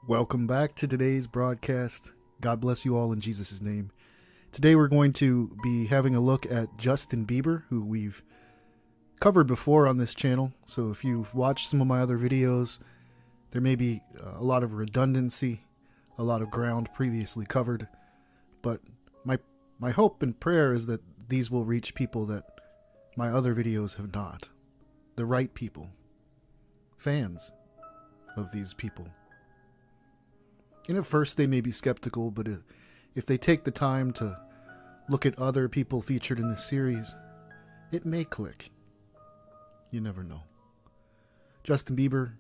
Welcome back to today's broadcast. God bless you all in Jesus' name. Today we're going to be having a look at Justin Bieber, who we've covered before on this channel. So if you've watched some of my other videos, there may be a lot of redundancy, a lot of ground previously covered. But my hope and prayer is that these will reach people that my other videos have not. The right people. Fans of these people. And at first they may be skeptical, but if they take the time to look at other people featured in this series, it may click. You never know. Justin Bieber,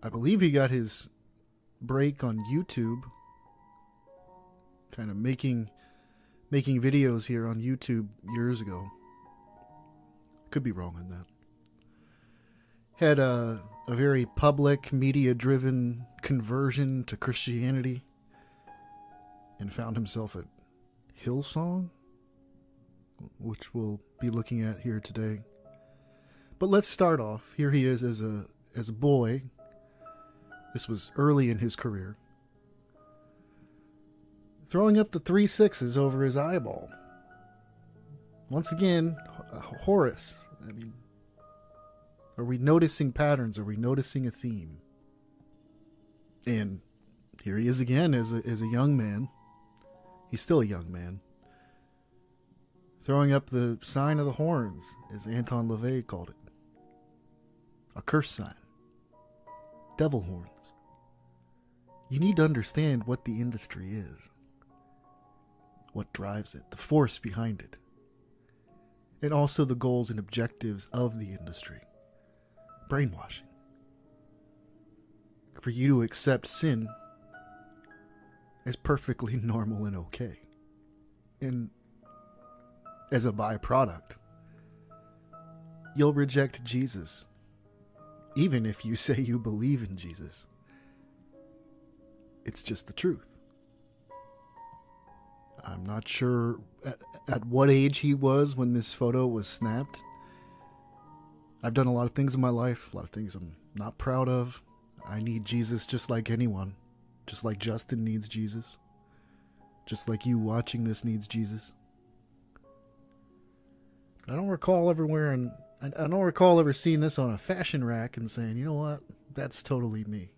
I believe he got his break on YouTube, kind of making videos here on YouTube years ago. Could be wrong on that. Had a very public, media-driven conversion to Christianity and found himself at Hillsong, which we'll be looking at here today. But let's start off. Here he is as a boy. This was early in his career. Throwing up the 3 6s over his eyeball. Once again, Horace. I mean, are we noticing patterns? Are we noticing a theme? And here he is again as a young man. He's still a young man. Throwing up the sign of the horns, as Anton LaVey called it. A curse sign. Devil horns. You need to understand what the industry is. What drives it. The force behind it. And also the goals and objectives of the industry. Brainwashing. For you to accept sin as perfectly normal and okay. And as a byproduct, you'll reject Jesus. Even if you say you believe in Jesus. It's just the truth. I'm not sure at what age he was when this photo was snapped. I've done a lot of things in my life, a lot of things I'm not proud of. I need Jesus just like anyone. Just like Justin needs Jesus. Just like you watching this needs Jesus. I don't recall ever seeing this on a fashion rack and saying, you know what, that's totally me.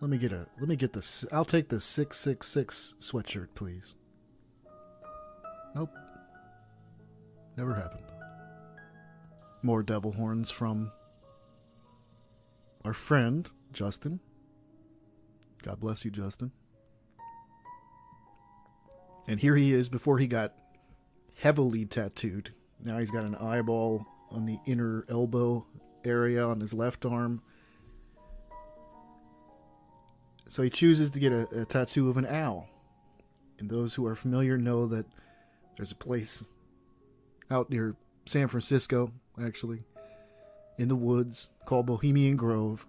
Let me get this. I'll take the 666 sweatshirt, please. Nope. Never happened. More devil horns from our friend, Justin. God bless you, Justin. And here he is before he got heavily tattooed. Now he's got an eyeball on the inner elbow area on his left arm. So he chooses to get a tattoo of an owl. And those who are familiar know that there's a place out near San Francisco, actually, in the woods, called Bohemian Grove,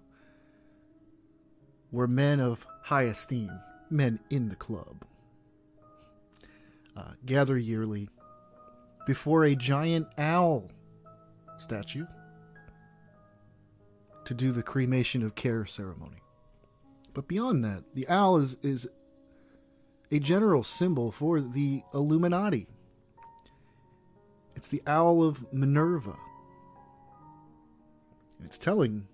where men of high esteem, men in the club, gather yearly before a giant owl statue to do the cremation of care ceremony. But beyond that, the owl is a general symbol for the Illuminati. It's the owl of Minerva. It's telling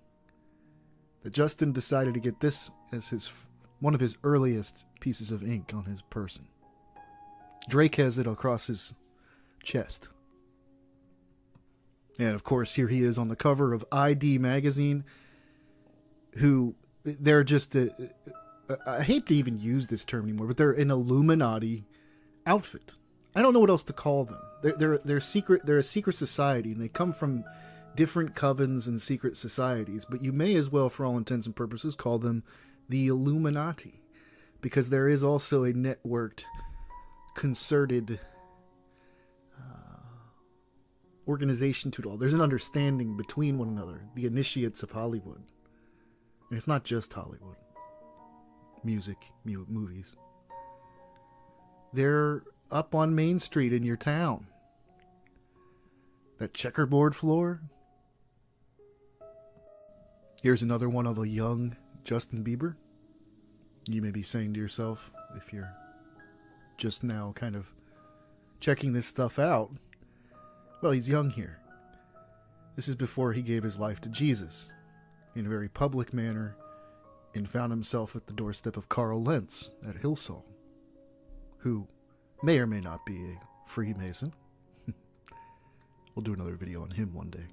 that Justin decided to get this as one of his earliest pieces of ink on his person. Drake has it across his chest. And of course, here he is on the cover of ID magazine, who they're just I hate to even use this term anymore, but they're an Illuminati outfit. I don't know what else to call them. They're a secret society, and they come from different covens and secret societies, but you may as well, for all intents and purposes, call them the Illuminati, because there is also a networked, concerted organization to it all. There's an understanding between one another, the initiates of Hollywood. And it's not just Hollywood. Music, movies. They're up on Main Street in your town. That checkerboard floor. Here's another one of a young Justin Bieber? You may be saying to yourself, if you're just now kind of checking this stuff out, well, he's young here. This is before he gave his life to Jesus in a very public manner and found himself at the doorstep of Carl Lentz at Hillsong, who may or may not be a Freemason. We'll do another video on him one day.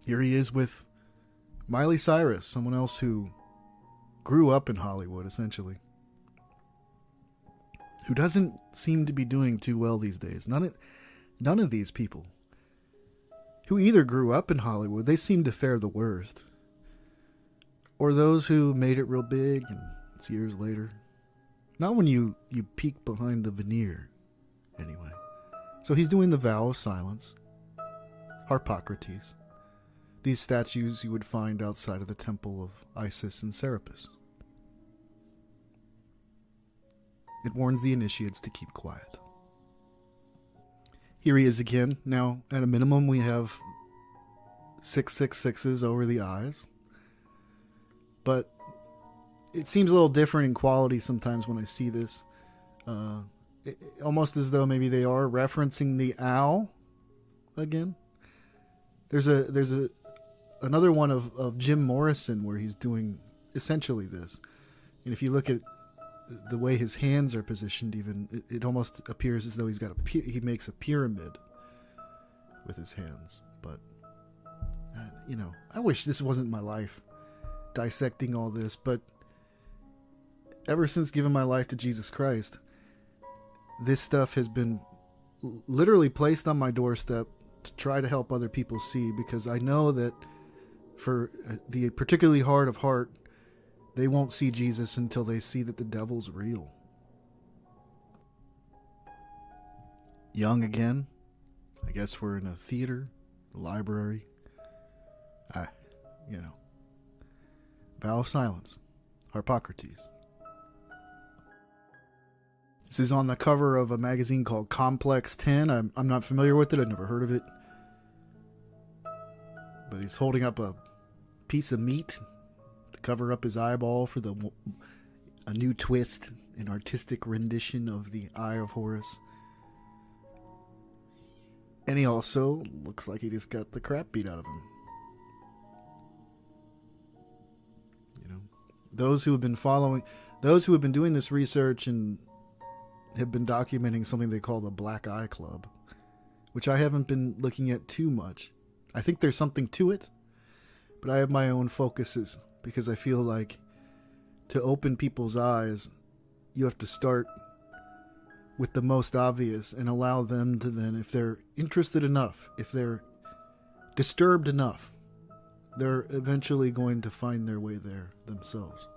Here he is with Miley Cyrus, someone else who grew up in Hollywood, essentially, who doesn't seem to be doing too well these days. None of these people who either grew up in Hollywood, they seem to fare the worst, or those who made it real big and it's years later. Not when you peek behind the veneer, anyway. So he's doing the vow of silence, Harpocrates. These statues you would find outside of the temple of Isis and Serapis. It warns the initiates to keep quiet. Here he is again. Now, at a minimum, we have 666s over the eyes. But it seems a little different in quality sometimes when I see this. Almost as though maybe they are referencing the owl again. There's another one of Jim Morrison where he's doing essentially this. And if you look at the way his hands are positioned, even it almost appears as though he makes a pyramid with his hands. But I wish this wasn't my life, dissecting all this. But ever since giving my life to Jesus Christ, this stuff has been literally placed on my doorstep to try to help other people see, because I know that for the particularly hard of heart, they won't see Jesus until they see that the devil's real. Young again. I guess we're in a theater, a library. Vow of silence. Harpocrates. This is on the cover of a magazine called Complex 10. I'm not familiar with it. I've never heard of it. But he's holding up a piece of meat to cover up his eyeball for a new twist, an artistic rendition of the Eye of Horus. And he also looks like he just got the crap beat out of him. Those who have been doing this research and have been documenting something they call the Black Eye Club, which I haven't been looking at too much. I think there's something to it, but I have my own focuses, because I feel like to open people's eyes, you have to start with the most obvious and allow them to then, if they're interested enough, if they're disturbed enough, they're eventually going to find their way there themselves.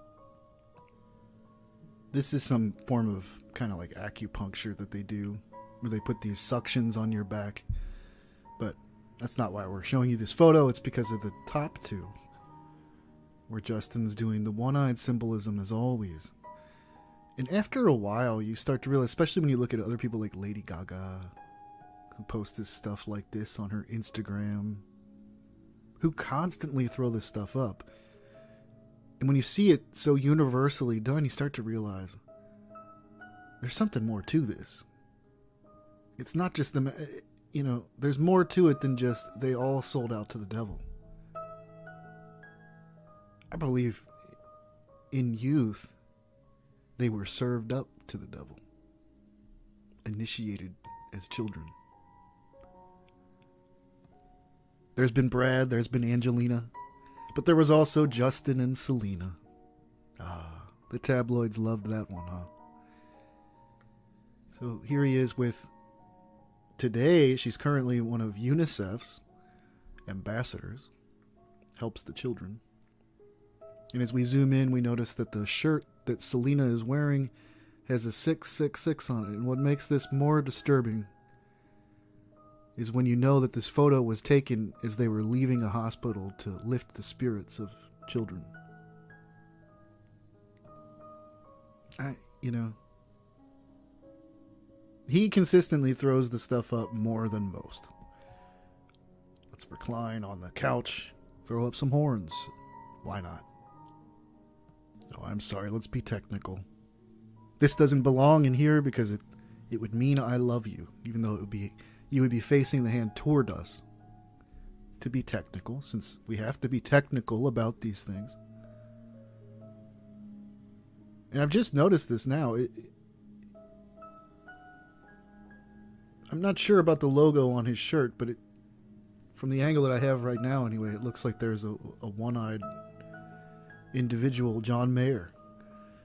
This is some form of kind of like acupuncture that they do, where they put these suctions on your back. But that's not why we're showing you this photo. It's because of the top two, where Justin's doing the one-eyed symbolism as always. And after a while, you start to realize, especially when you look at other people like Lady Gaga, who posts this stuff like this on her Instagram, who constantly throw this stuff up. And when you see it so universally done, you start to realize there's something more to this. It's not just there's more to it than just they all sold out to the devil. I believe in youth, they were served up to the devil, initiated as children. There's been Brad, there's been Angelina, but there was also Justin and Selena. The tabloids loved that one, huh? So here he is with, today, she's currently one of UNICEF's ambassadors, helps the children. And as we zoom in, we notice that the shirt that Selena is wearing has a 666 on it. And what makes this more disturbing is when you know that this photo was taken as they were leaving a hospital to lift the spirits of children. He consistently throws the stuff up more than most. Let's recline on the couch Throw up some horns. Why not? No, I'm sorry. Let's be technical. This doesn't belong in here because it would mean I love you, even though you would be facing the hand toward us. To be technical, since we have to be technical about these things. And I've just noticed this now. I'm not sure about the logo on his shirt, but from the angle that I have right now anyway, it looks like there's a one-eyed individual, John Mayer.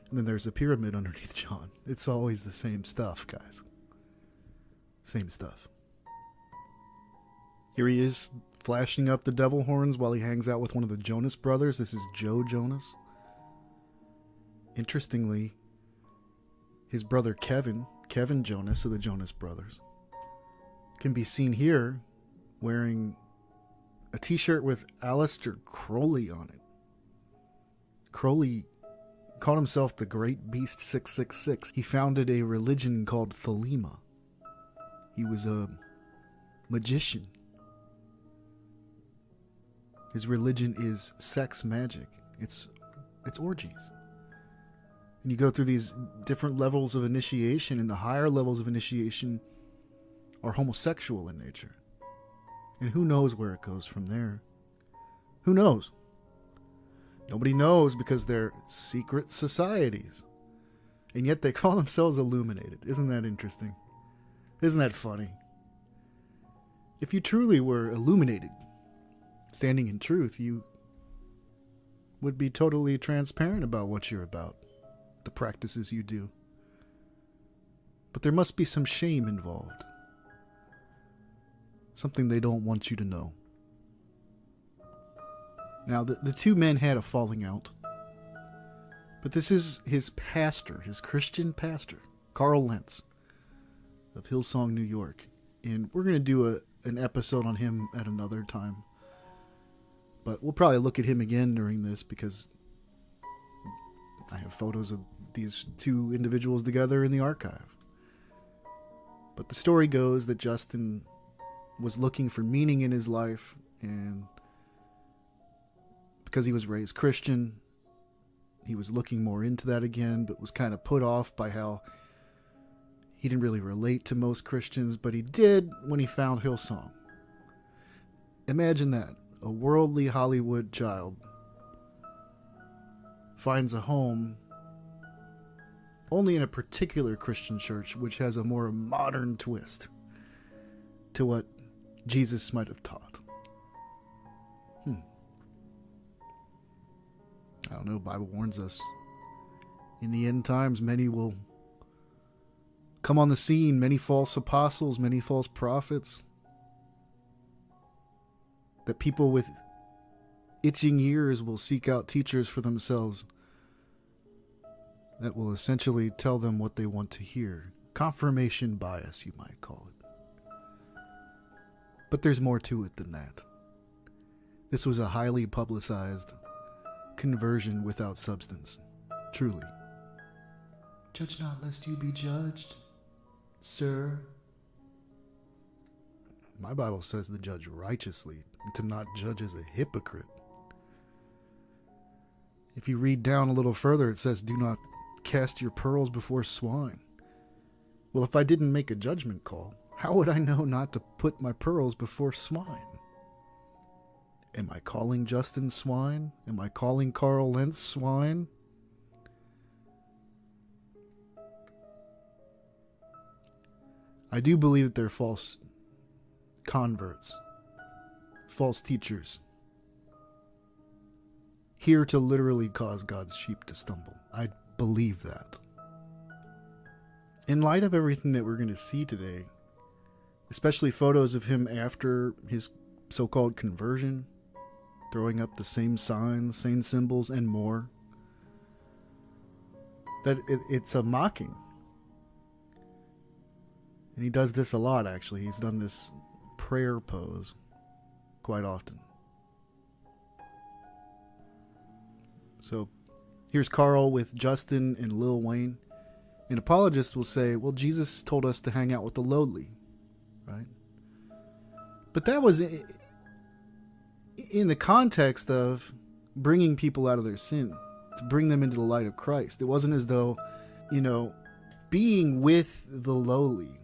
And then there's a pyramid underneath John. It's always the same stuff, guys. Same stuff. Here he is, flashing up the devil horns while he hangs out with one of the Jonas brothers. This is Joe Jonas. Interestingly, his brother Kevin Jonas of the Jonas Brothers, can be seen here wearing a t-shirt with Aleister Crowley on it. Crowley called himself the Great Beast 666. He founded a religion called Thelema. He was a magician. His religion is sex magic. It's orgies. And you go through these different levels of initiation, and the higher levels of initiation are homosexual in nature. And who knows where it goes from there? Who knows? Nobody knows because they're secret societies. And yet they call themselves illuminated. Isn't that interesting? Isn't that funny? If you truly were illuminated, standing in truth, you would be totally transparent about what you're about, the practices you do. But there must be some shame involved. Something they don't want you to know. Now, the two men had a falling out. But this is his pastor, his Christian pastor, Carl Lentz of Hillsong, New York. And we're going to do an episode on him at another time. But we'll probably look at him again during this because I have photos of these two individuals together in the archive. But the story goes that Justin was looking for meaning in his life, and because he was raised Christian, he was looking more into that again, but was kind of put off by how he didn't really relate to most Christians, but he did when he found Hillsong. Imagine that. A worldly Hollywood child finds a home only in a particular Christian church, which has a more modern twist to what Jesus might have taught. I don't know, the Bible warns us. In the end times, many will come on the scene, many false apostles, many false prophets, that people with itching ears will seek out teachers for themselves that will essentially tell them what they want to hear. Confirmation bias, you might call it. But there's more to it than that. This was a highly publicized conversion without substance. Truly. Judge not lest you be judged, sir. My Bible says to judge righteously, and to not judge as a hypocrite. If you read down a little further, it says, do not cast your pearls before swine. Well, if I didn't make a judgment call, how would I know not to put my pearls before swine? Am I calling Justin swine? Am I calling Carl Lentz swine? I do believe that they're false converts, false teachers, here to literally cause God's sheep to stumble. I believe that. In light of everything that we're going to see today, especially photos of him after his so-called conversion, throwing up the same signs, same symbols, and more, that it's a mocking. And he does this a lot, actually. He's done this prayer pose quite often. So here's Carl with Justin and Lil Wayne. An apologist will say, well, Jesus told us to hang out with the lowly, right? But that was in the context of bringing people out of their sin, to bring them into the light of Christ. It wasn't as though, being with the lowly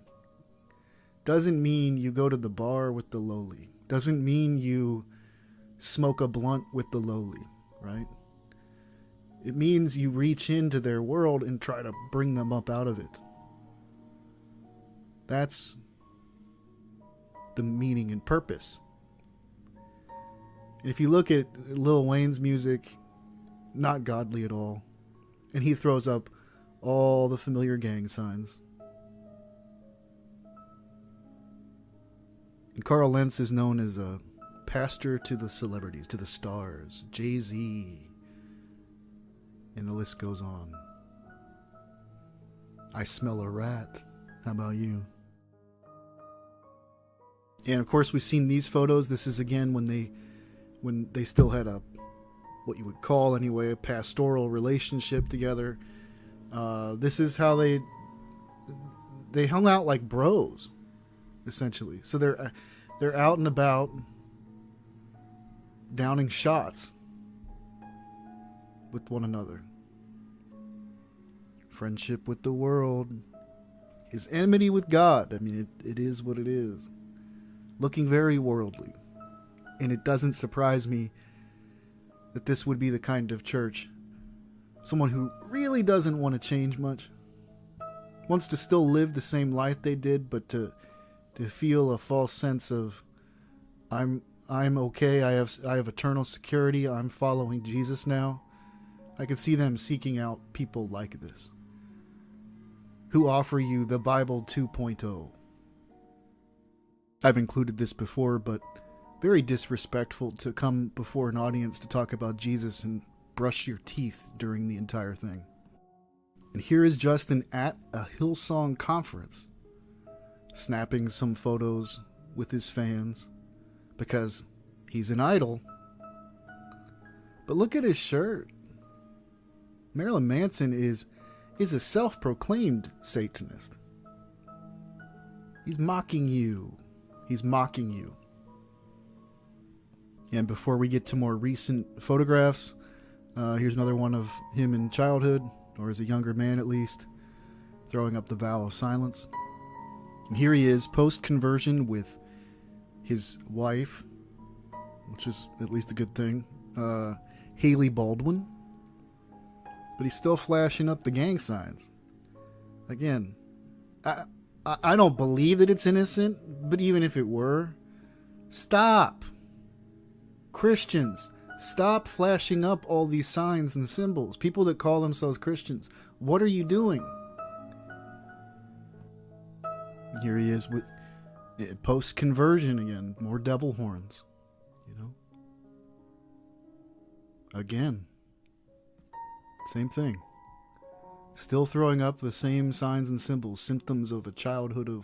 doesn't mean you go to the bar with the lowly. Doesn't mean you smoke a blunt with the lowly, right? It means you reach into their world and try to bring them up out of it. That's the meaning and purpose. And if you look at Lil Wayne's music, not godly at all. And he throws up all the familiar gang signs. And Carl Lentz is known as a pastor to the celebrities, to the stars, Jay-Z, and the list goes on. I smell a rat. How about you? And of course, we've seen these photos. This is again when they still had what you would call anyway, a pastoral relationship together. This is how they hung out like bros, essentially. So they're out and about, downing shots with one another. Friendship with the world is enmity with God. I mean, it is what it is. Looking very worldly. And it doesn't surprise me that this would be the kind of church, someone who really doesn't want to change much, wants to still live the same life they did, but to feel a false sense of I'm okay, I have eternal security, I'm following Jesus now. I can see them seeking out people like this, who offer you the Bible 2.0. I've included this before, but very disrespectful to come before an audience to talk about Jesus and brush your teeth during the entire thing. And here is Justin at a Hillsong conference, snapping some photos with his fans because he's an idol. But look at his shirt. Marilyn Manson is a self-proclaimed Satanist. He's mocking you. He's mocking you. And before we get to more recent photographs, here's another one of him in childhood, or as a younger man at least, throwing up the vow of silence. And here he is, post-conversion with his wife, which is at least a good thing, Haley Baldwin. But he's still flashing up the gang signs. Again, I don't believe that it's innocent, but even if it were, stop. Christians, stop flashing up all these signs and symbols. People that call themselves Christians, what are you doing? Here he is with post-conversion again, more devil horns, Again, same thing. Still throwing up the same signs and symbols, symptoms of a childhood of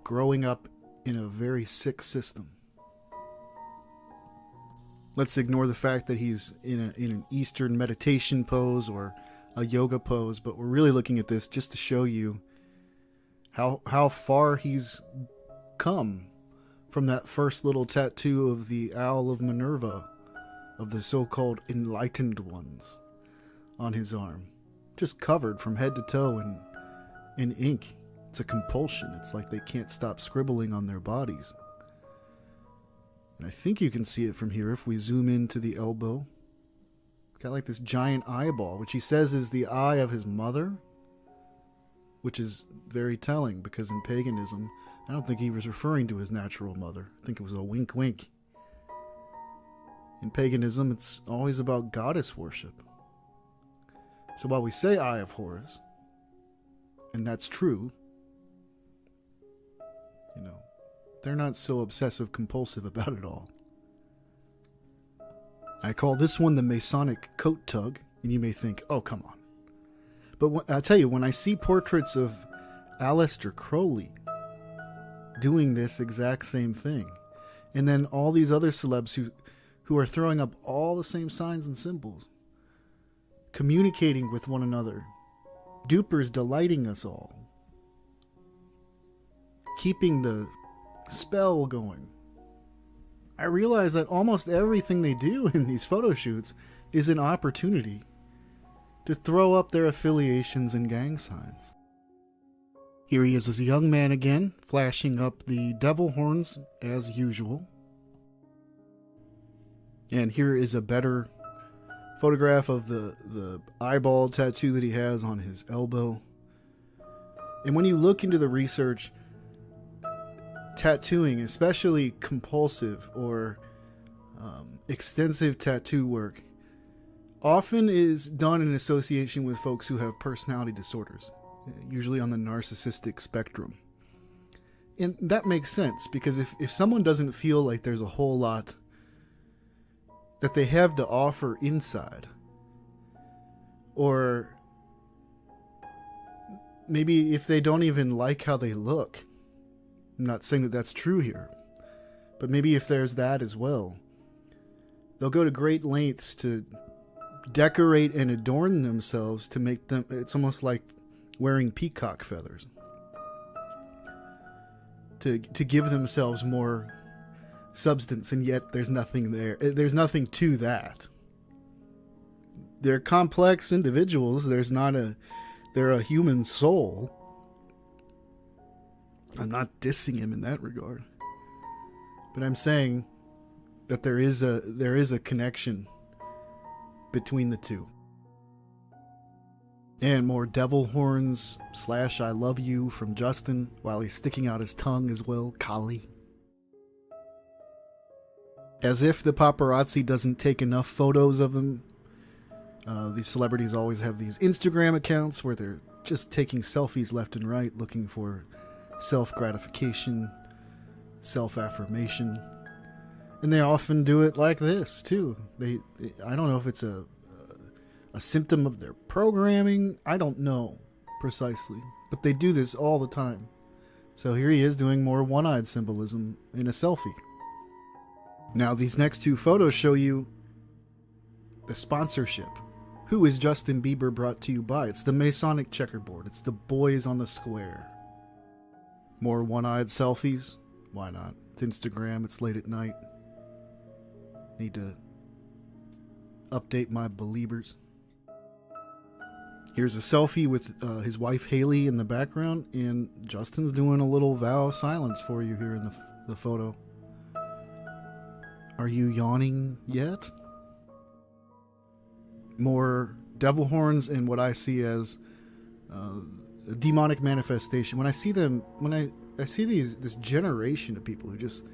growing up in a very sick system. Let's ignore the fact that he's in an Eastern meditation pose or a yoga pose, but we're really looking at this just to show you how far he's come from that first little tattoo of the Owl of Minerva, of the so-called enlightened ones, on his arm. Just covered from head to toe in ink. It's a compulsion. It's like they can't stop scribbling on their bodies. And I think you can see it from here if we zoom into the elbow. Got like this giant eyeball, which he says is the eye of his mother, which is very telling because in paganism, I don't think he was referring to his natural mother. I think it was a wink wink. In paganism, it's always about goddess worship. So while we say Eye of Horus, and that's true, they're not so obsessive compulsive about it all. I call this one the Masonic coat tug, and you may think, oh, come on. But I tell you, when I see portraits of Aleister Crowley doing this exact same thing, and then all these other celebs who are throwing up all the same signs and symbols, communicating with one another, dupers delighting us all, keeping the spell going, I realize that almost everything they do in these photo shoots is an opportunity to throw up their affiliations and gang signs. Here he is as a young man again, flashing up the devil horns as usual. And here is a better photograph of the eyeball tattoo that he has on his elbow. And when you look into the research, tattooing, especially compulsive or extensive tattoo work, often is done in association with folks who have personality disorders, usually on the narcissistic spectrum. And that makes sense, because if someone doesn't feel like there's a whole lot that they have to offer inside, or maybe if they don't even like how they look, I'm not saying that that's true here, but maybe if there's that as well, they'll go to great lengths to decorate and adorn themselves to make them, it's almost like wearing peacock feathers, to give themselves more substance, and yet there's nothing there. There's nothing to that. They're complex individuals. They're a human soul. I'm not dissing him in that regard, but I'm saying that there is a connection between the two. And more devil horns / I love you from Justin, while he's sticking out his tongue as well. Kali. As if the paparazzi doesn't take enough photos of them, these celebrities always have these Instagram accounts where they're just taking selfies left and right, looking for self-gratification, self-affirmation. And they often do it like this, too. I don't know if it's a symptom of their programming. I don't know precisely. But they do this all the time. So here he is doing more one-eyed symbolism in a selfie. Now, these next two photos show you the sponsorship. Who is Justin Bieber brought to you by? It's the Masonic checkerboard. It's the boys on the square. More one-eyed selfies? Why not? It's Instagram. It's late at night. Need to update my believers. Here's a selfie with his wife Haley in the background, and Justin's doing a little vow of silence for you here in the photo. Are you yawning yet? More devil horns and what I see as a demonic manifestation. When I see them, when I see this generation of people who just,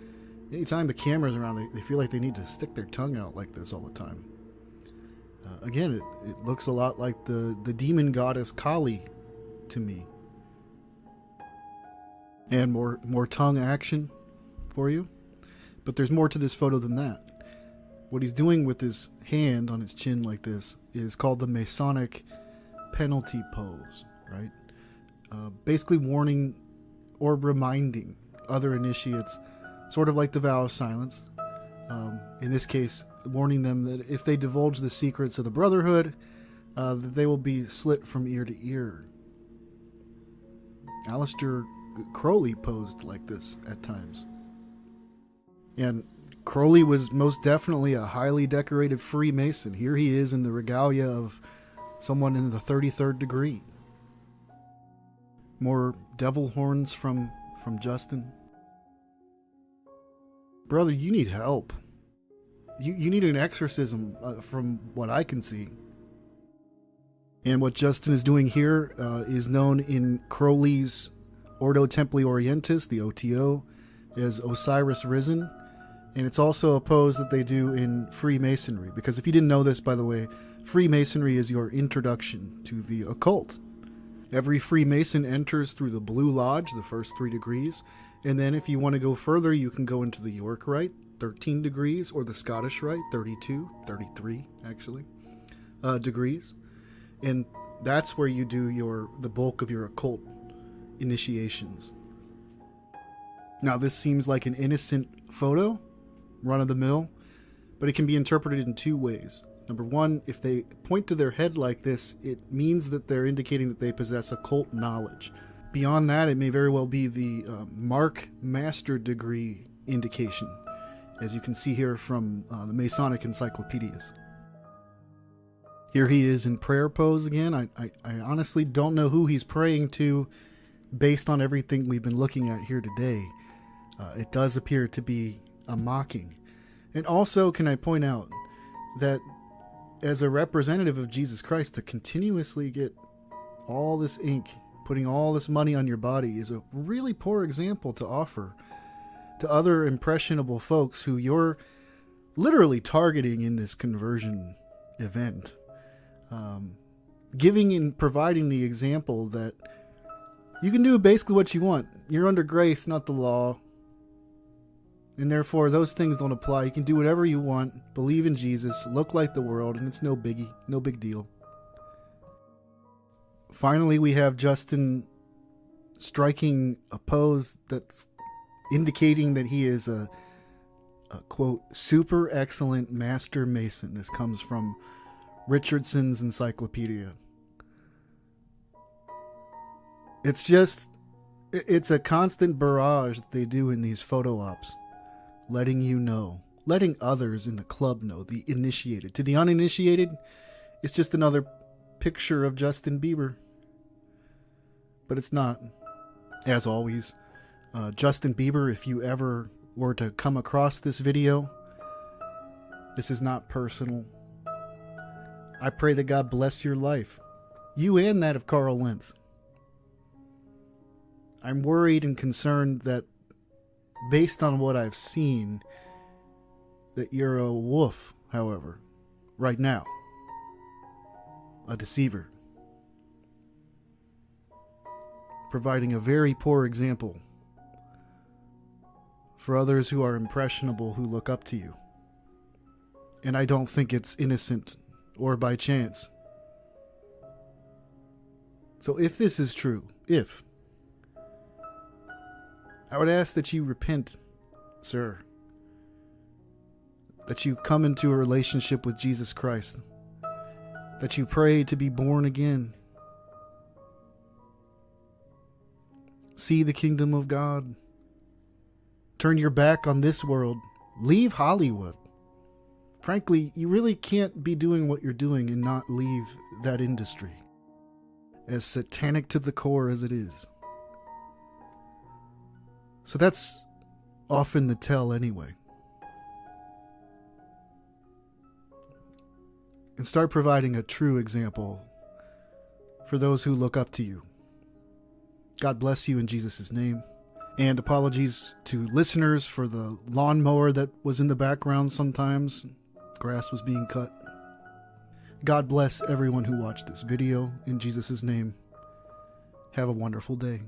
anytime the camera's around, they feel like they need to stick their tongue out like this all the time. Again, it looks a lot like the demon goddess Kali to me. And more tongue action for you. But there's more to this photo than that. What he's doing with his hand on his chin like this is called the Masonic penalty pose, right? Basically warning or reminding other initiates, sort of like the vow of silence. In this case, warning them that if they divulge the secrets of the Brotherhood, that they will be slit from ear to ear. Aleister Crowley posed like this at times. And Crowley was most definitely a highly decorated Freemason. Here he is in the regalia of someone in the 33rd degree. More devil horns from Justin. Brother, you need help. You need an exorcism from what I can see. And what Justin is doing here is known in Crowley's Ordo Templi Orientis, the OTO, as Osiris Risen. And it's also a pose that they do in Freemasonry. Because if you didn't know this, by the way, Freemasonry is your introduction to the occult. Every Freemason enters through the Blue Lodge, the first 3 degrees. And then if you want to go further, you can go into the York Rite, 13 degrees, or the Scottish Rite, 33 actually, degrees. And that's where you do the bulk of your occult initiations. Now, this seems like an innocent photo, run-of-the-mill, but it can be interpreted in 2 ways. Number one, if they point to their head like this, it means that they're indicating that they possess occult knowledge. Beyond that, it may very well be the Mark Master degree indication. as you can see here from the Masonic encyclopedias. Here he is in prayer pose again. I honestly don't know who he's praying to based on everything we've been looking at here today. It does appear to be a mocking. And also, can I point out that as a representative of Jesus Christ, to continuously get all this ink, putting all this money on your body is a really poor example to offer to other impressionable folks who you're literally targeting in this conversion event. Giving and providing the example that you can do basically what you want. You're under grace, not the law. And therefore, those things don't apply. You can do whatever you want, believe in Jesus, look like the world, and it's no biggie, no big deal. Finally, we have Justin striking a pose that's indicating that he is a quote, super excellent master mason. This comes from Richardson's encyclopedia. It's a constant barrage that they do in these photo ops, letting you know, letting others in the club know, the initiated. To the uninitiated, it's just another picture of Justin Bieber. But it's not. As always, Justin Bieber, if you ever were to come across this video, this is not personal. I pray that God bless your life, you and that of Carl Lentz. I'm worried and concerned that, based on what I've seen, that you're a wolf, however, right now. A deceiver. Providing a very poor example for others who are impressionable, who look up to you. And I don't think it's innocent or by chance. So if this is true, I would ask that you repent, sir. That you come into a relationship with Jesus Christ. That you pray to be born again. See the kingdom of God. Turn your back on this world. Leave Hollywood. Frankly, you really can't be doing what you're doing and not leave that industry, as satanic to the core as it is. So that's often the tell anyway. And start providing a true example for those who look up to you. God bless you in Jesus' name. And apologies to listeners for the lawnmower that was in the background sometimes. Grass was being cut. God bless everyone who watched this video in Jesus' name. Have a wonderful day.